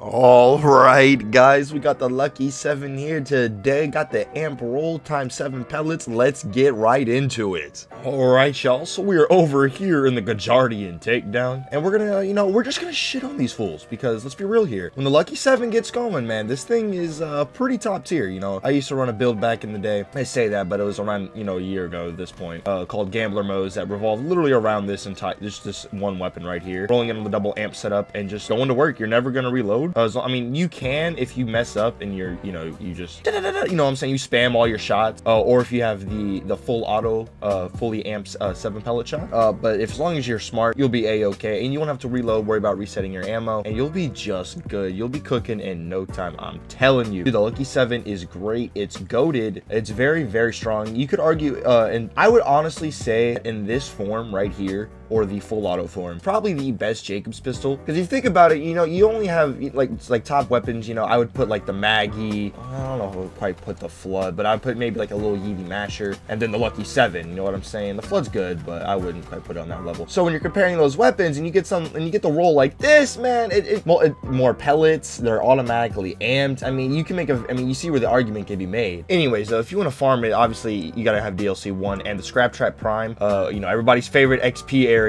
All right, guys, we got the lucky 7 here today. Got the amp roll times 7 pellets. Let's get right into it. All right, y'all. So we are over here in the Guardian takedown, and we're gonna, we're just gonna shit on these fools because let's be real here. When the lucky 7 gets going, man, this thing is pretty top tier. I used to run a build back in the day. I say that, but it was around a year ago at this point, called Gambler Moze that revolved literally around this entire this one weapon right here, rolling it on the double amp setup and just going to work. You're never gonna reload. I mean, you can if you mess up and you're, you just, you know what I'm saying, you spam all your shots, or if you have the full auto, fully amped 7 pellet shot. But as long as you're smart, you'll be a-okay, and you won't have to reload, worry about resetting your ammo, and you'll be just good. You'll be cooking in no time. I'm telling you, dude, the lucky 7 is great. It's goated. It's very, very strong. You could argue, and I would honestly say in this form right here, or the full auto form, probably the best Jacobs pistol. Because if you think about it, you only have like top weapons. I would put like the Maggie. I don't know if I would quite put the Flood, but I'd put maybe like a little Yeezy Masher, and then the lucky 7. You know what I'm saying? The Flood's good, but I wouldn't quite put it on that level. So when you're comparing those weapons, and you get the roll like this, man, more pellets. They're automatically amped. I mean, you can make you see where the argument can be made. Anyways, if you want to farm it, obviously you gotta have DLC 1 and the Scrap Trap Prime. Everybody's favorite XP area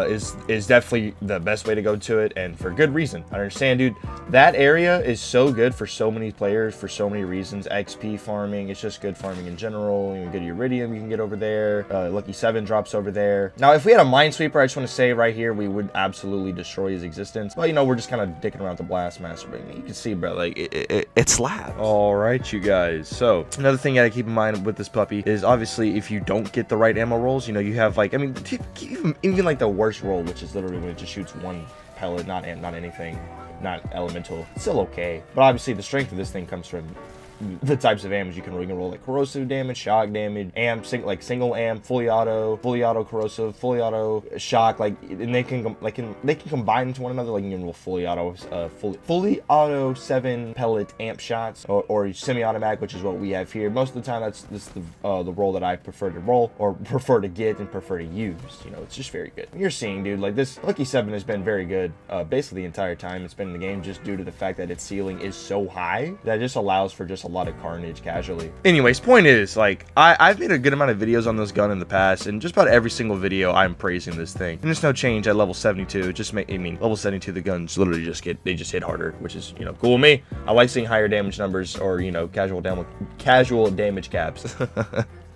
is definitely the best way to go to it, and for good reason. I understand, dude. That area is so good for so many players for so many reasons. XP farming, it's just good farming in general. Good Iridium you can get over there. Lucky 7 drops over there. Now, if we had a Minesweeper, I just want to say right here, we would absolutely destroy his existence. But we're just kind of dicking around the Blastmaster. But you can see, bro, like it slaps. All right, you guys. So another thing you gotta keep in mind with this puppy is obviously if you don't get the right ammo rolls, you have like, even like the worst roll, which is literally when it just shoots 1 pellet, not anything, not elemental. It's still okay, but obviously the strength of this thing comes from the types of amps you can roll, like corrosive damage, shock damage, like single amp, fully auto corrosive, fully auto shock, and they can combine into one another. Like you can roll fully auto 7 pellet amp shots, or semi-automatic, which is what we have here. Most of the time, that's the roll that I prefer to roll, or prefer to get, and prefer to use. It's just very good. You're seeing, dude, like this lucky 7 has been very good, basically the entire time it's been in the game, just due to the fact that its ceiling is so high that it just allows for just a lot of carnage casually. Anyways, point is, like, I've made a good amount of videos on this gun in the past, and just about every single video I'm praising this thing. And there's no change at level 72. Level 72, the guns literally just hit harder, which is, cool with me. I like seeing higher damage numbers, or, casual damage caps.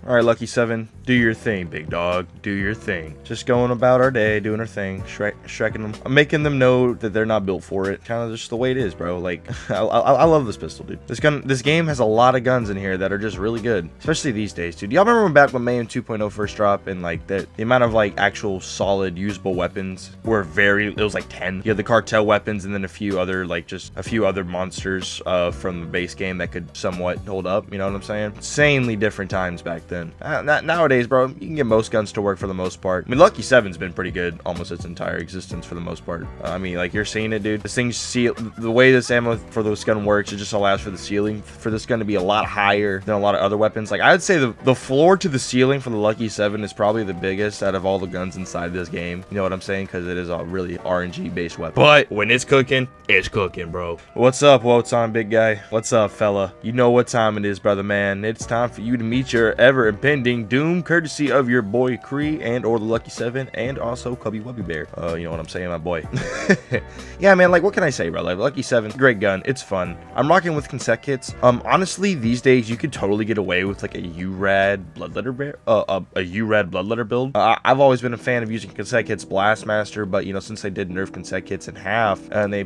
All right, lucky 7, do your thing, big dog. Do your thing. Just going about our day, doing our thing, shrekking them. I'm making them know that they're not built for it. Kind of just the way it is, bro. Like, I love this pistol, dude. This game has a lot of guns in here that are just really good, especially these days, dude. Y'all remember back when Mayhem 2.0 first dropped, and like the amount of like actual solid usable weapons were it was like 10. You had the cartel weapons, and then a few other monsters from the base game that could somewhat hold up. You know what I'm saying? Insanely different times back then. Nowadays, bro, you can get most guns to work for the most part. I mean, lucky 7's been pretty good almost its entire existence for the most part. I mean, like, you're seeing it, dude. This thing, the way this ammo for this gun works, it just allows for the ceiling for this gun to be a lot higher than a lot of other weapons. Like, I would say the floor to the ceiling for the lucky 7 is probably the biggest out of all the guns inside this game. You know what I'm saying? Because it is a really RNG based weapon. But when it's cooking, bro. What's up, Wotan, big guy? What's up, fella? You know what time it is, brother man. It's time for you to meet your ever impending doom, courtesy of your boy Kree and or the lucky 7, and also Cubby Wubby Bear. You know what I'm saying, my boy. Yeah, man, like, what can I say, bro? Like, lucky 7, great gun. It's fun. I'm rocking with consec kits. Honestly, these days you could totally get away with like a URAD bloodletter bear, a URAD bloodletter build. I've always been a fan of using consec kits Blastmaster, but since they did nerf consec kits in half, and they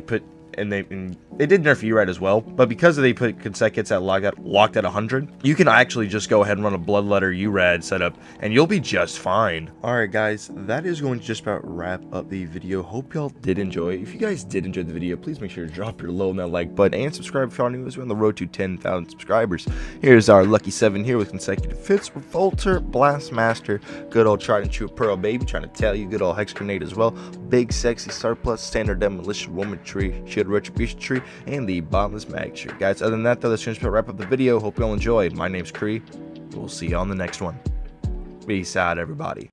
did nerf URAD as well, but because they put consec kits at locked at 100, you can actually just go ahead and run a bloodletter URAD setup, and you'll be just fine. Alright guys, that is going to just about wrap up the video. Hope y'all did enjoy. If you guys did enjoy the video, please make sure to drop your low on that like button, and subscribe if y'all new, as we're on the road to 10,000 subscribers. Here's our lucky 7 here with consecutive fits, Revolter, Blastmaster, good old tried and true Pearl baby, trying to tell you, good old Hex Grenade as well, big sexy surplus, standard demolition woman tree, shield retribution tree, and the bombless mag shirt. Guys, other than that though, that's going to wrap up the video. Hope you all enjoyed. My name's Kree. We'll see you on the next one. Peace out, everybody.